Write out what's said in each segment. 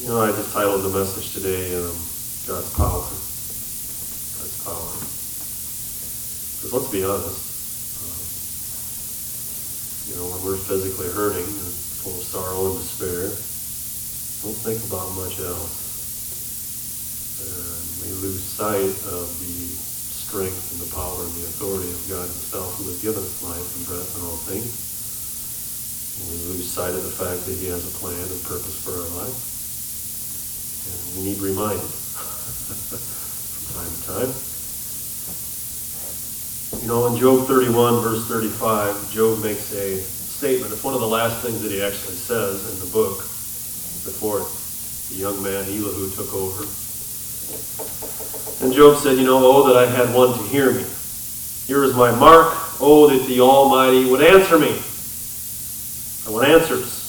I just titled the message today, God's Power. God's Power. Because let's be honest, when we're physically hurting and full of sorrow and despair, don't think about much else. And we lose sight of the strength and the power and the authority of God himself, who has given us life and breath and all things. And we lose sight of the fact that he has a plan and purpose for our life. And we need reminded from time to time. In Job 31, verse 35, Job makes a statement. It's one of the last things that he actually says in the book before the young man Elihu took over. And Job said, oh, that I had one to hear me. Here is my mark. Oh, that the Almighty would answer me. I want answers.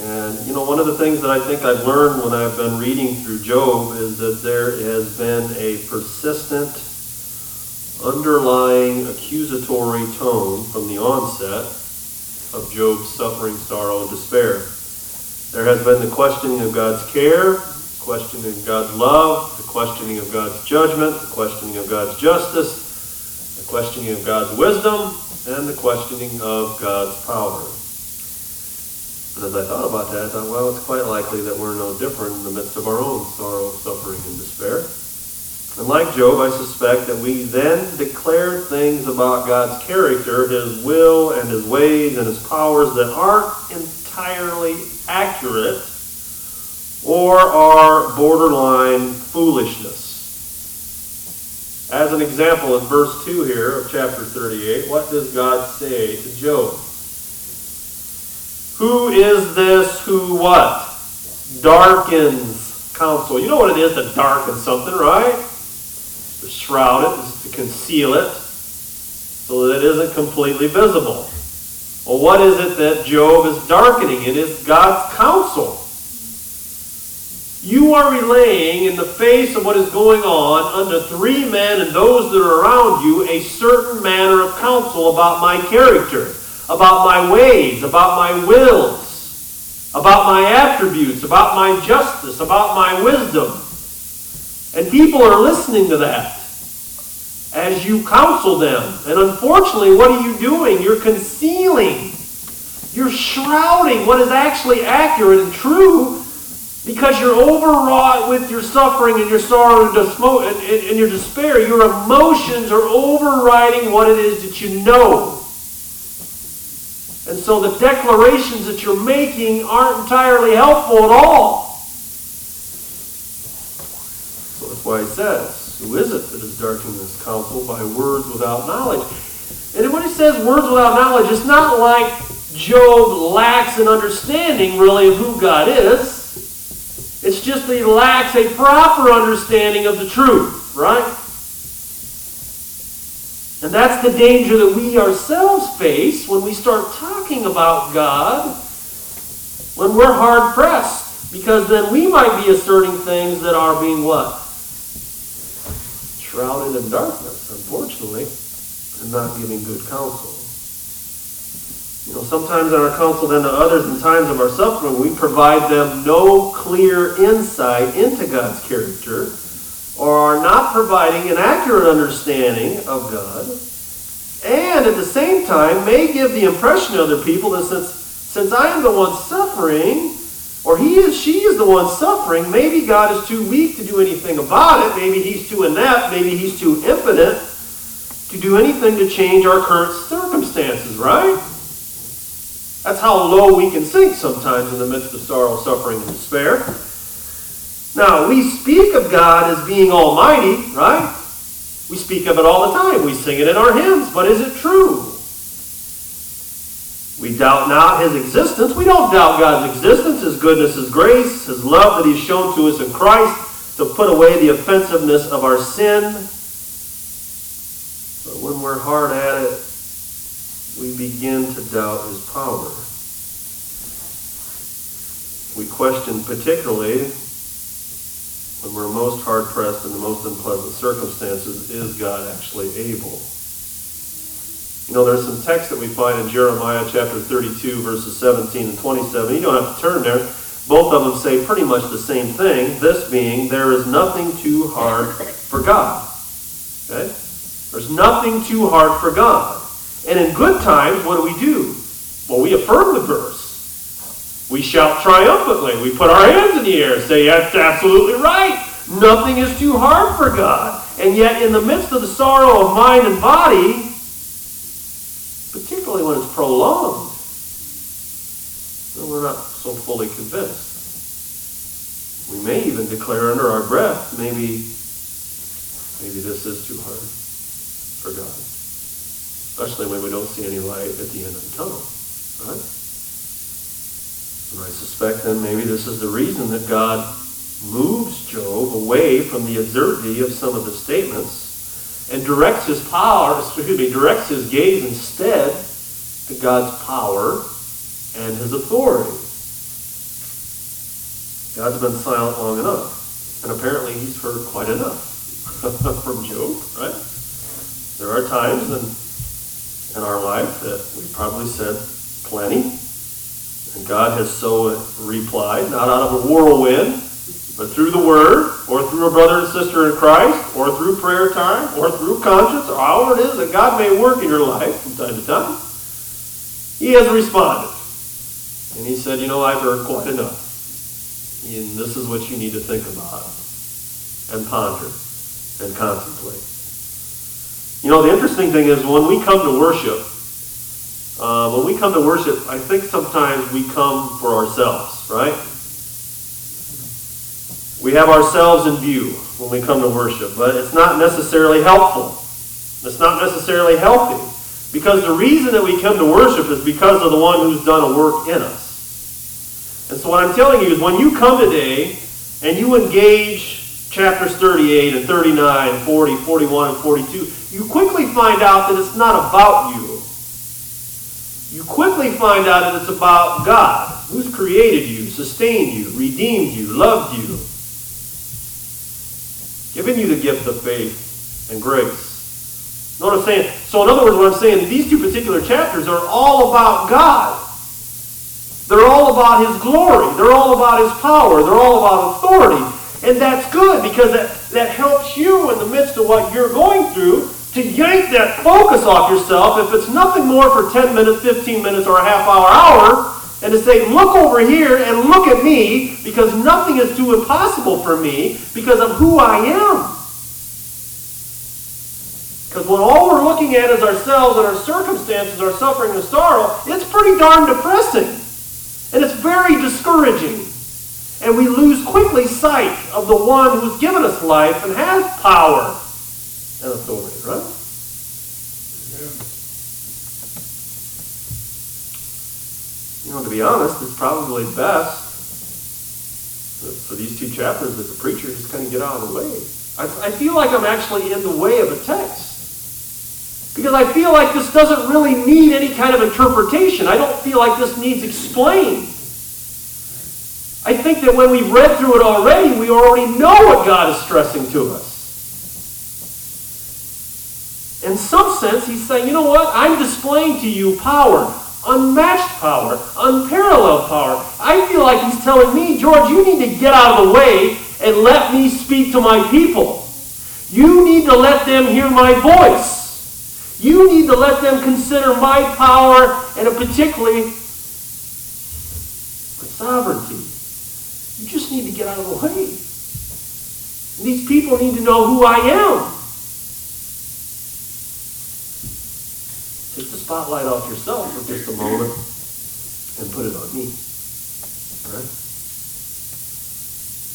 And, one of the things that I think I've learned when I've been reading through Job is that there has been a persistent, underlying, accusatory tone from the onset of Job's suffering, sorrow, and despair. There has been the questioning of God's care, questioning of God's love, the questioning of God's judgment, the questioning of God's justice, the questioning of God's wisdom, and the questioning of God's power. And as I thought about that, I thought, well, it's quite likely that we're no different in the midst of our own sorrow, suffering, and despair. And like Job, I suspect that we then declare things about God's character, his will and his ways and his powers that aren't entirely accurate or are borderline foolishness. As an example, in verse 2 here of chapter 38, what does God say to Job? Who is this who what? Darkens counsel. You know what it is to darken something, right? To shroud it, to conceal it, so that it isn't completely visible. Well, what is it that Job is darkening? It is God's counsel. You are relaying in the face of what is going on unto three men and those that are around you a certain manner of counsel about my character, about my ways, about my wills, about my attributes, about my justice, about my wisdom. And people are listening to that as you counsel them. And unfortunately, what are you doing? You're concealing. You're shrouding what is actually accurate and true because you're overwrought with your suffering and your sorrow and your despair. Your emotions are overriding what it is that you know. And so the declarations that you're making aren't entirely helpful at all. So that's why he says, who is it that is darkening this counsel by words without knowledge? And when he says words without knowledge, it's not like Job lacks an understanding really of who God is. It's just that he lacks a proper understanding of the truth, right? And that's the danger that we ourselves face when we start talking about God when we're hard-pressed. Because then we might be asserting things that are being what? Shrouded in darkness, unfortunately, and not giving good counsel. Sometimes in our counsel then to others in times of our suffering, we provide them no clear insight into God's character, or are not providing an accurate understanding of God, and at the same time may give the impression to other people that since I am the one suffering, or she is the one suffering, maybe God is too weak to do anything about it, maybe he's too inept, maybe he's too impotent to do anything to change our current circumstances, right? That's how low we can sink sometimes in the midst of sorrow, suffering, and despair. Now, we speak of God as being almighty, right? We speak of it all the time. We sing it in our hymns, but is it true? We doubt not his existence. We don't doubt God's existence, his goodness, his grace, his love that he's shown to us in Christ to put away the offensiveness of our sin. But when we're hard at it, we begin to doubt his power. We question particularly when we're most hard-pressed in the most unpleasant circumstances, is God actually able? There's some text that we find in Jeremiah chapter 32, verses 17 and 27. You don't have to turn there, Both of them say pretty much the same thing, this being, there is nothing too hard for God. Okay? There's nothing too hard for God. And in good times, what do? Well, we affirm the verse. We shout triumphantly. We put our hands in the air and say, that's absolutely right. Nothing is too hard for God. And yet, in the midst of the sorrow of mind and body, particularly when it's prolonged, we're not so fully convinced. We may even declare under our breath, maybe this is too hard for God. Especially when we don't see any light at the end of the tunnel. Right? And I suspect then maybe this is the reason that God moves Job away from the absurdity of some of the statements and directs his gaze instead to God's power and his authority. God's been silent long enough, and apparently he's heard quite enough from Job, right? There are times in our life that we probably said plenty, and God has so replied, not out of a whirlwind, but through the Word, or through a brother and sister in Christ, or through prayer time, or through conscience, or however it is that God may work in your life from time to time. He has responded. And he said, I've heard quite enough. And this is what you need to think about and ponder and contemplate. The interesting thing is when we come to worship, I think sometimes we come for ourselves, right? We have ourselves in view when we come to worship, but it's not necessarily helpful. It's not necessarily healthy. Because the reason that we come to worship is because of the one who's done a work in us. And so what I'm telling you is when you come today and you engage chapters 38 and 39, 40, 41, and 42, you quickly find out that it's not about you. You quickly find out that it's about God, who's created you, sustained you, redeemed you, loved you, given you the gift of faith and grace. You know what I'm saying? So in other words, what I'm saying, these two particular chapters are all about God. They're all about his glory. They're all about his power. They're all about authority. And that's good because that helps you in the midst of what you're going through to yank that focus off yourself, if it's nothing more for 10 minutes, 15 minutes, or a half hour, and to say, look over here and look at me, because nothing is too impossible for me because of who I am. Because when all we're looking at is ourselves and our circumstances, our suffering and sorrow, it's pretty darn depressing. And it's very discouraging. And we lose quickly sight of the one who's given us life and has power and authority, right? Amen. To be honest, it's probably best for these two chapters as a preacher just kind of get out of the way. I feel like I'm actually in the way of the text. Because I feel like this doesn't really need any kind of interpretation. I don't feel like this needs explained. I think that when we've read through it already, we already know what God is stressing to us. In some sense, he's saying, you know what? I'm displaying to you power, unmatched power, unparalleled power. I feel like he's telling me, George, you need to get out of the way and let me speak to my people. You need to let them hear my voice. You need to let them consider my power and particularly my sovereignty. You just need to get out of the way. These people need to know who I am. Take the spotlight off yourself for just a moment and put it on me. All right?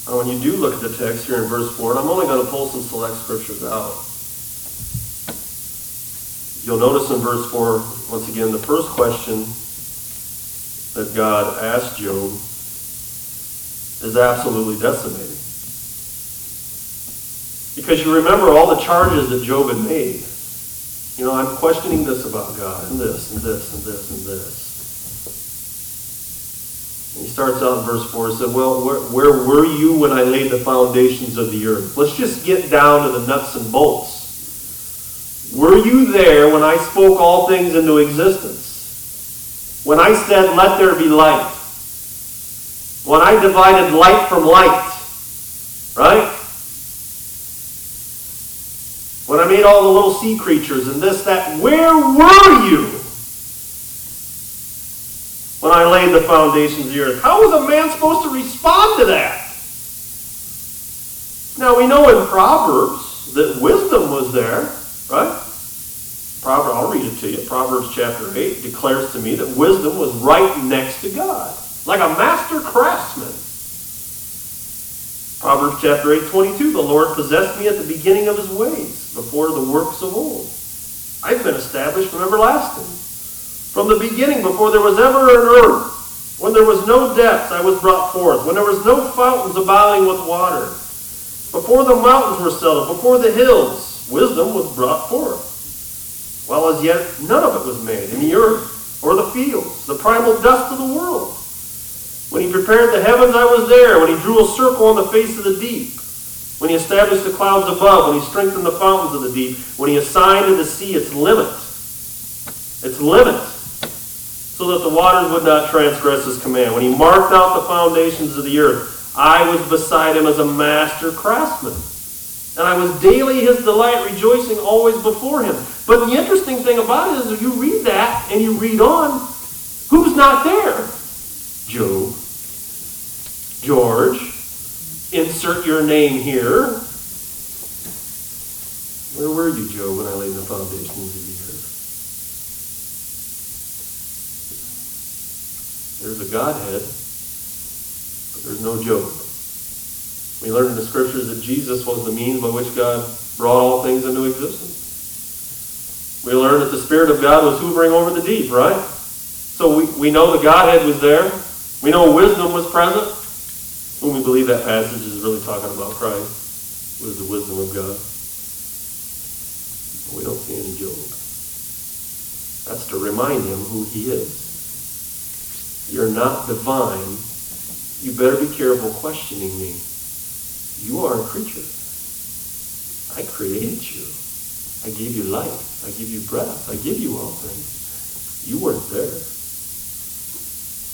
Now, when you do look at the text here in verse 4, and I'm only going to pull some select scriptures out. You'll notice in verse 4, once again, the first question that God asked Job is absolutely decimating. Because you remember all the charges that Job had made. I'm questioning this about God, and this, and this, and this, and this. And he starts out in verse 4 and said, well, where were you when I laid the foundations of the earth? Let's just get down to the nuts and bolts. Were you there when I spoke all things into existence? When I said, let there be light? When I divided light from light, right? When I made all the little sea creatures and this, that, where were you when I laid the foundations of the earth? How was a man supposed to respond to that? Now we know in Proverbs that wisdom was there, right? I'll read it to you. Proverbs chapter 8 declares to me that wisdom was right next to God, like a master craftsman. Proverbs chapter 8:22, the Lord possessed me at the beginning of his ways, before the works of old. I've been established from everlasting. From the beginning, before there was ever an earth, when there was no depths, I was brought forth. When there was no fountains abounding with water. Before the mountains were settled, before the hills, wisdom was brought forth. While as yet none of it was made, in the earth or the fields, the primal dust of the world. When he prepared the heavens, I was there. When he drew a circle on the face of the deep. When he established the clouds above. When he strengthened the fountains of the deep. When he assigned to the sea its limit. Its limit. So that the waters would not transgress his command. When he marked out the foundations of the earth, I was beside him as a master craftsman. And I was daily his delight, rejoicing always before him. But the interesting thing about it is if you read that and you read on, who's not there? Job. George. Insert your name here. Where were you, Job, when I laid the foundations of the earth? There's a Godhead, but there's no Job. We learn in the scriptures that Jesus was the means by which God brought all things into existence. We learn that the Spirit of God was hovering over the deep, right? So we know the Godhead was there. We know wisdom was present. When we believe that passage is really talking about Christ, was the wisdom of God. But we don't see any Job. That's to remind him who he is. You're not divine. You better be careful questioning me. You are a creature. I created you. I gave you life. I give you breath. I give you all things. You weren't there.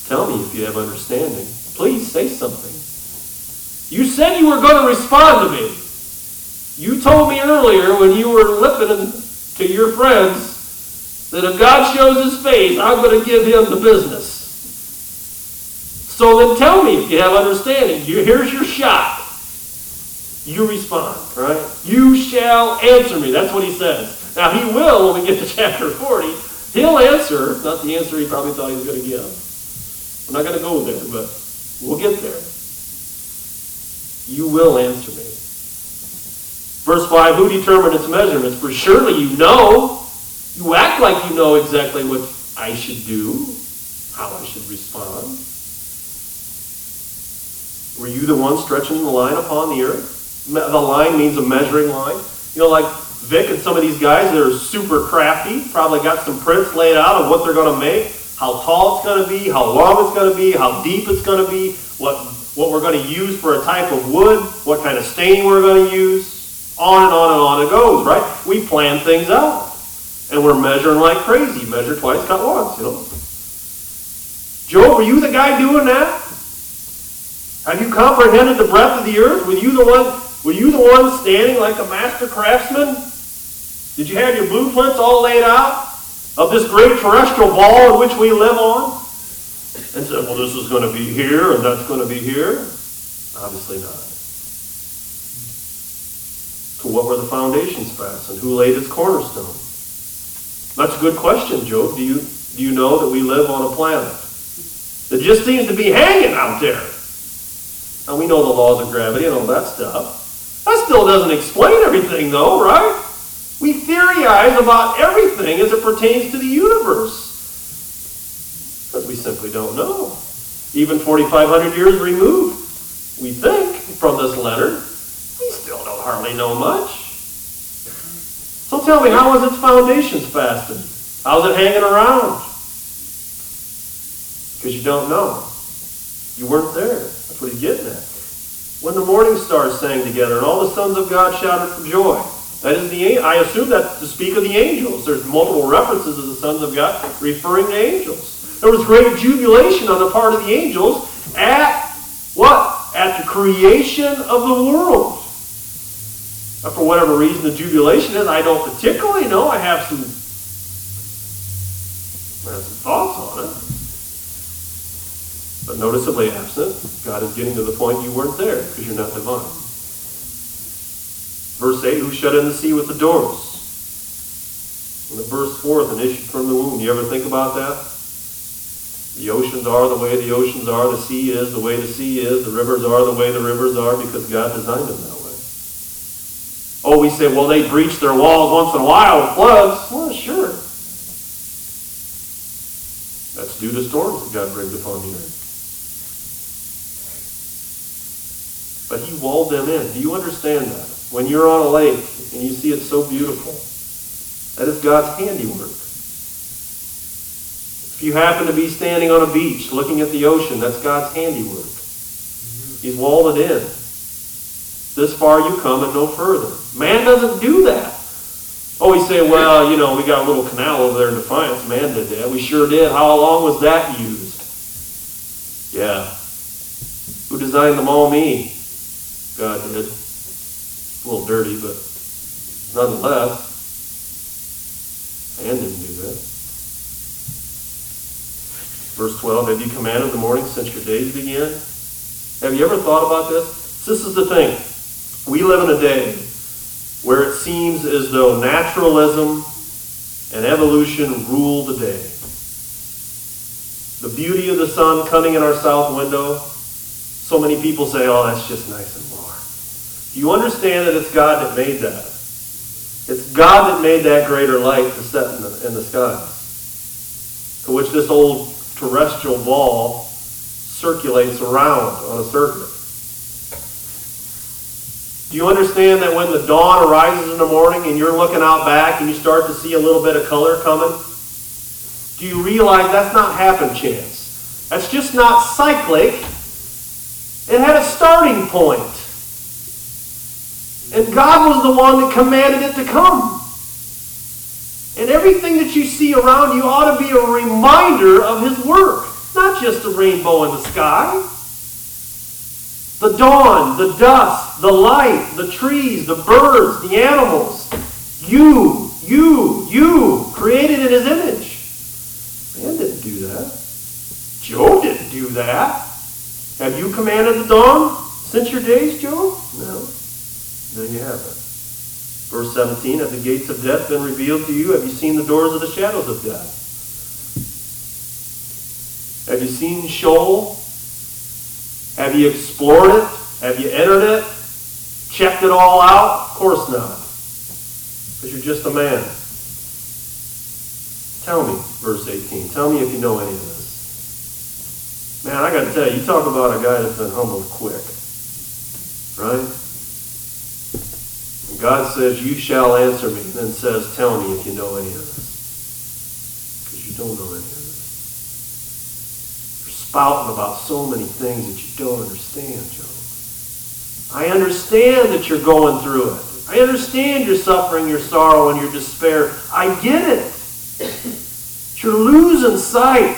Tell me if you have understanding. Please say something. You said you were going to respond to me. You told me earlier when you were listening to your friends that if God shows his face, I'm going to give him the business. So then tell me if you have understanding. Here's your shot. You respond, right? You shall answer me. That's what he says. Now he will when we get to chapter 40. He'll answer, not the answer he probably thought he was going to give. I'm not going to go there, but we'll get there. You will answer me. Verse 5, who determined its measurements? For surely you know. You act like you know exactly what I should do, how I should respond. Were you the one stretching the line upon the earth? The line means a measuring line. You know, like Vic and some of these guys that are super crafty, probably got some prints laid out of what they're going to make, how tall it's going to be, how long it's going to be, how deep it's going to be, what we're going to use for a type of wood, what kind of stain we're going to use. On and on and on it goes, right? We plan things out. And we're measuring like crazy. Measure twice, cut once, you know. Job, were you the guy doing that? Have you comprehended the breadth of the earth? Were you the one standing like a master craftsman? Did you have your blueprints all laid out of this great terrestrial ball in which we live on? And said, well, this is going to be here and that's going to be here? Obviously not. To what were the foundations fastened? Who laid its cornerstone? That's a good question, Job. Do you know that we live on a planet that just seems to be hanging out there? Now, we know the laws of gravity and all that stuff. That still doesn't explain everything, though, right? We theorize about everything as it pertains to the universe. Because we simply don't know. Even 4,500 years removed, we think, from this letter, we still don't hardly know much. So tell me, how was its foundations fastened? How's it hanging around? Because you don't know. You weren't there. That's what he's getting at. When the morning stars sang together and all the sons of God shouted for joy. That is I assume that's to speak of the angels. There's multiple references to the sons of God referring to angels. There was great jubilation on the part of the angels at What? At the creation of the world. Now, for whatever reason the jubilation is, I don't particularly know. I have some thoughts on it. But noticeably absent, God is getting to the point you weren't there because you're not divine. Verse 8, who shut in the sea with the doors? When it burst forth and issued from the womb. You ever think about that? The oceans are the way the oceans are. The sea is the way the sea is. The rivers are the way the rivers are because God designed them that way. Oh, we say, well, they breach their walls once in a while with floods. Well, sure. That's due to storms that God brings upon the earth. But he walled them in. Do you understand that? When you're on a lake and you see it so beautiful, that is God's handiwork. If you happen to be standing on a beach looking at the ocean, that's God's handiwork. He's walled it in. This far you come and no further. Man doesn't do that. Oh, we say, well, we got a little canal over there in Defiance. Man did that. We sure did. How long was that used? Yeah. Who designed them all? Me. God did. A little dirty, but nonetheless, man didn't do that. Verse 12, have you commanded the morning since your days began? Have you ever thought about this? This is the thing. We live in a day where it seems as though naturalism and evolution rule the day. The beauty of the sun coming in our south window, so many people say, oh, that's just nice and warm. Do you understand that it's God that made that? It's God that made that greater light to set in the skies, to which this old terrestrial ball circulates around on a circuit. Do you understand that when the dawn arises in the morning and you're looking out back and you start to see a little bit of color coming? Do you realize that's not happen chance? That's just not cyclic. It had a starting point. And God was the one that commanded it to come. And everything that you see around you ought to be a reminder of his work. Not just the rainbow in the sky. The dawn, the dusk, the light, the trees, the birds, the animals. You, created in his image. Man didn't do that. Job didn't do that. Have you commanded the dawn since your days, Job? No. No, you haven't. Verse 17, have the gates of death been revealed to you? Have you seen the doors of the shadows of death? Have you seen Sheol? Have you explored it? Have you entered it? Checked it all out? Of course not. Because you're just a man. Tell me, verse 18. Tell me if you know any of this. Man, I got to tell you, you talk about a guy that's been humbled quick. Right? And God says, you shall answer me. And then says, tell me if you know any of this. Because you don't know any of this. Spouting about so many things that you don't understand, Job. I understand that you're going through it. I understand your suffering, your sorrow, and your despair. I get it. You're losing sight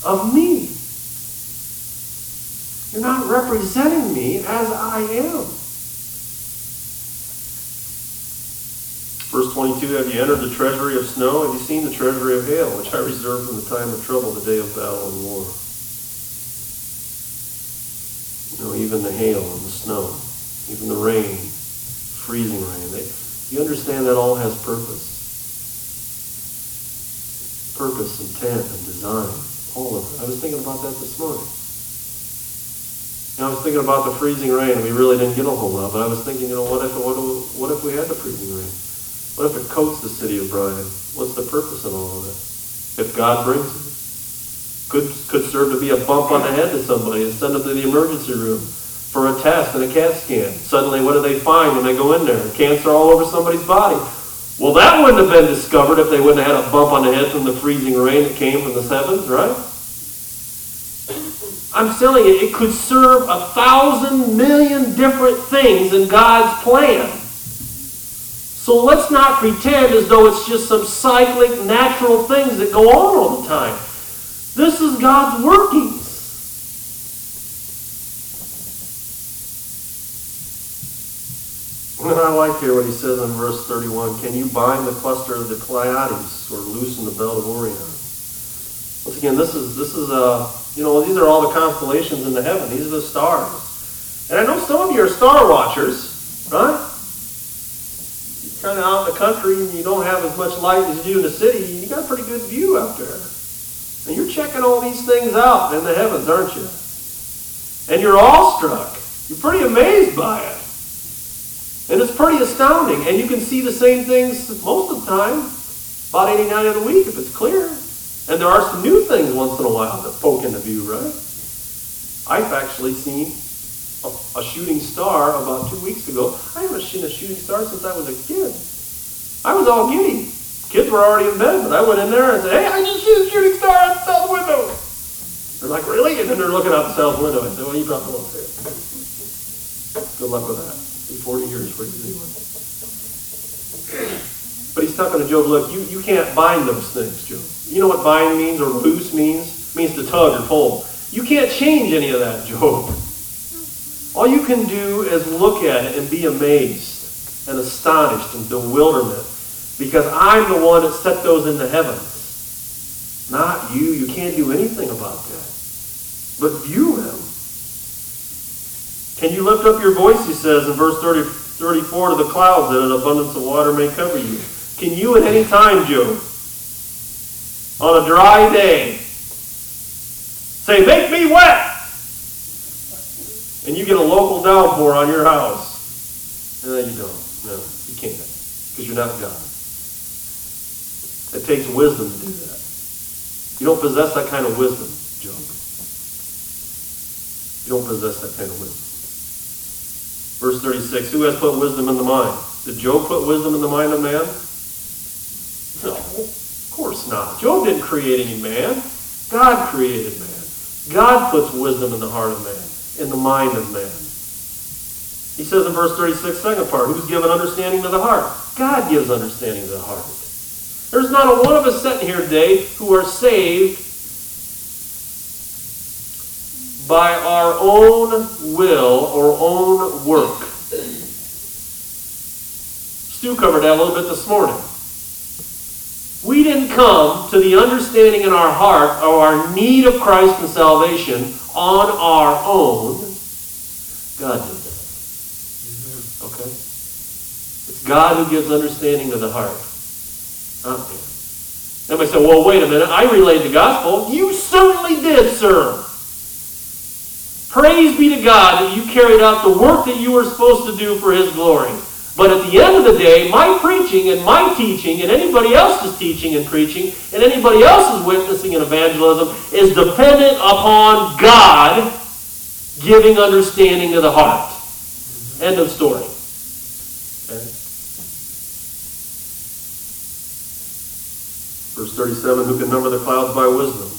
of me. You're not representing me as I am. Verse 22, have you entered the treasury of snow? Have you seen the treasury of hail, which I reserved from the time of trouble, the day of battle and war? Even the hail and the snow, even the rain, freezing rain. You understand that all has purpose. Purpose, intent, and design. All of it. I was thinking about that this morning. I was thinking about the freezing rain. We really didn't get a whole lot, but I was thinking, what if we had the freezing rain? What if it coats the city of Bryan? What's the purpose in all of it? If God brings it. Could serve to be a bump on the head to somebody and send them to the emergency room for a test and a CAT scan. Suddenly, what do they find when they go in there? Cancer all over somebody's body. Well, that wouldn't have been discovered if they wouldn't have had a bump on the head from the freezing rain that came from the heavens, right? I'm telling you, it could serve 1,000 million different things in God's plan. So let's not pretend as though it's just some cyclic, natural things that go on all the time. This is God's workings. here what he says in verse 31. Can you bind the cluster of the Clioties or loosen the belt of Orion? Once again, this is these are all the constellations in the heaven. These are the stars. And I know some of you are star watchers, right? You're kind of out in the country and you don't have as much light as you do in the city. You got a pretty good view out there. And you're checking all these things out in the heavens, aren't you? And you're awestruck. You're pretty amazed by it. And it's pretty astounding. And you can see the same things most of the time, about 89 of the week if it's clear. And there are some new things once in a while that poke into view, right? I've actually seen a shooting star about 2 weeks ago. I haven't seen a shooting star since I was a kid. I was all giddy. Kids were already in bed, but I went in there and said, hey, I just see a shooting star out the south window. They're like, really? And then they're looking out the south window. I said, well, you probably won't see it. Good luck with that. It'll be 40 years before you see one. But he's talking to Job, look, you can't bind those things, Job. You know what bind means or loose means? It means to tug or pull. You can't change any of that, Job. All you can do is look at it and be amazed and astonished and bewilderment. Because I'm the one that set those in the heavens. Not you. You can't do anything about that. But view him. Can you lift up your voice, he says in verse 34, to the clouds that an abundance of water may cover you. Can you at any time, Job, on a dry day, say, make me wet! And you get a local downpour on your house. No, you don't. No, you can't. Because you're not God. It takes wisdom to do that. You don't possess that kind of wisdom, Job. You don't possess that kind of wisdom. Verse 36, who has put wisdom in the mind? Did Job put wisdom in the mind of man? No, of course not. Job didn't create any man. God created man. God puts wisdom in the heart of man, in the mind of man. He says in verse 36, second part, who's given understanding to the heart? God gives understanding to the heart. There's not a one of us sitting here today who are saved by our own will or own work. Stu covered that a little bit this morning. We didn't come to the understanding in our heart of our need of Christ and salvation on our own. God did that. Okay? It's God who gives understanding to the heart. Not me. Somebody said, well, wait a minute. I relayed the gospel. You certainly did, sir. Praise be to God that you carried out the work that you were supposed to do for His glory. But at the end of the day, my preaching and my teaching and anybody else's teaching and preaching and anybody else's witnessing and evangelism is dependent upon God giving understanding to the heart. End of story. Okay? Verse 37, who can number the clouds by wisdom?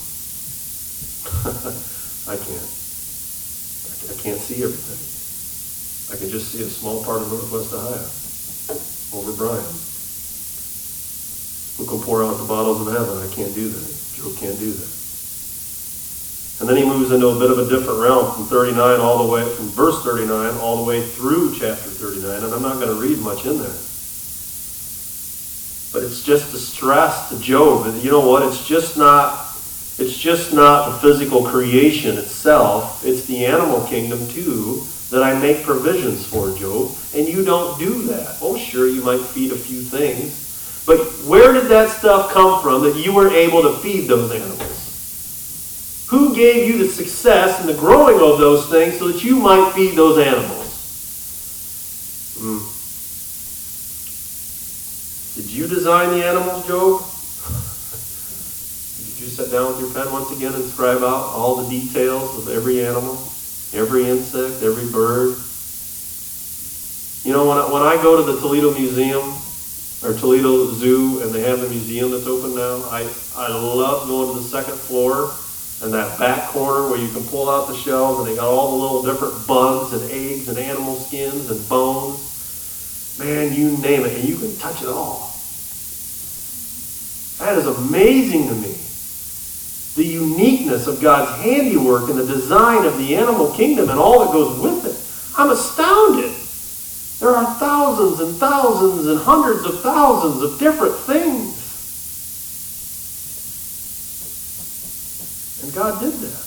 I can't. I can't see everything. I can just see a small part of Northwest Ohio over Brian. Who can pour out the bottles of heaven? I can't do that. Job can't do that. And then he moves into a bit of a different realm from verse 39 all the way through chapter 39, and I'm not going to read much in there. But it's just a stress to Job that, you know what, it's just not the physical creation itself, it's the animal kingdom too that I make provisions for, Job, and you don't do that. Oh, sure, you might feed a few things, but where did that stuff come from that you were able to feed those animals? Who gave you the success in the growing of those things so that you might feed those animals? Did you design the animals, Job? Did you sit down with your pen once again and scribe out all the details of every animal, every insect, every bird? You know, when I go to the Toledo Museum or Toledo Zoo and they have the museum that's open now, I love going to the second floor and that back corner where you can pull out the shells and they got all the little different bugs and eggs and animal skins and bones. Man, you name it, and you can touch it all. That is amazing to me. The uniqueness of God's handiwork and the design of the animal kingdom and all that goes with it. I'm astounded. There are thousands and thousands and hundreds of thousands of different things. And God did that.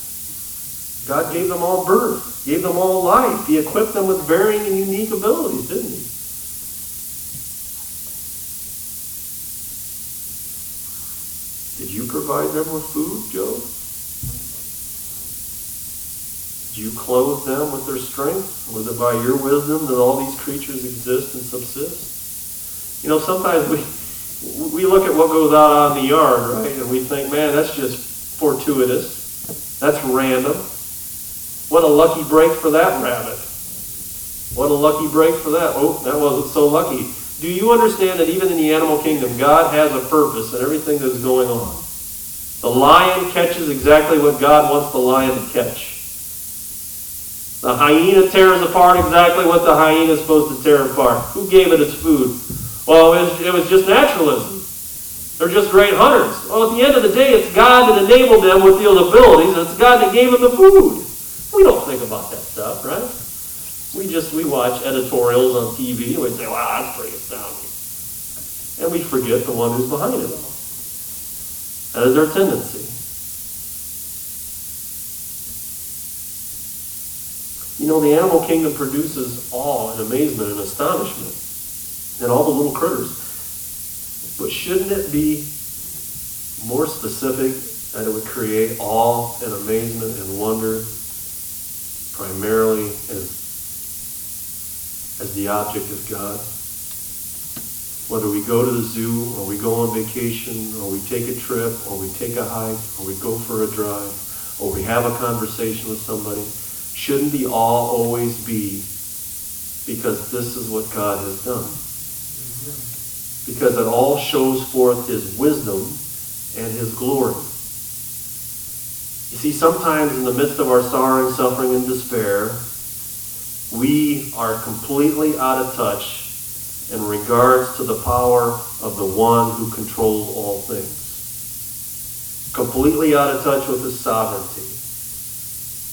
God gave them all birth, gave them all life. He equipped them with varying and unique abilities, didn't he? Did you provide them with food, Job? Did you clothe them with their strength? Was it by your wisdom that all these creatures exist and subsist? You know, sometimes we look at what goes out in the yard, right? And we think, man, that's just fortuitous. That's random. What a lucky break for that rabbit. What a lucky break for that. Oh, that wasn't so lucky. Do you understand that even in the animal kingdom, God has a purpose in everything that's going on? The lion catches exactly what God wants the lion to catch. The hyena tears apart exactly what the hyena is supposed to tear apart. Who gave it its food? Well, it was just naturalism. They're just great hunters. Well, at the end of the day, it's God that enabled them with the abilities, and it's God that gave them the food. We don't think about that stuff, right? We watch editorials on TV, and we say, wow, that's pretty astounding. And we forget the one who's behind it all. That is our tendency. You know, the animal kingdom produces awe and amazement and astonishment in all the little critters. But shouldn't it be more specific that it would create awe and amazement and wonder primarily as the object of God? Whether we go to the zoo, or we go on vacation, or we take a trip, or we take a hike, or we go for a drive, or we have a conversation with somebody, shouldn't the awe always be because this is what God has done? Because it all shows forth his wisdom and his glory. You see, sometimes in the midst of our sorrow, suffering, and despair, we are completely out of touch in regards to the power of the one who controls all things. Completely out of touch with his sovereignty.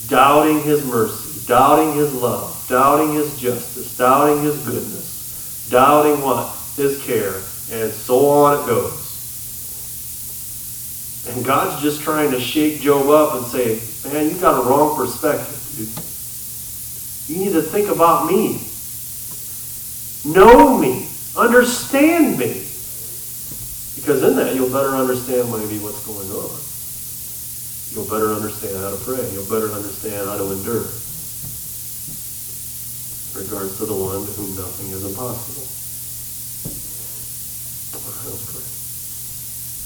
Doubting his mercy, doubting his love, doubting his justice, doubting his goodness, doubting what? His care, and so on it goes. And God's just trying to shake Job up and say, man, you got a wrong perspective, dude. You need to think about me. Know me. Understand me. Because in that, you'll better understand maybe what's going on. You'll better understand how to pray. You'll better understand how to endure. In regards to the one to whom nothing is impossible. All right, let's pray.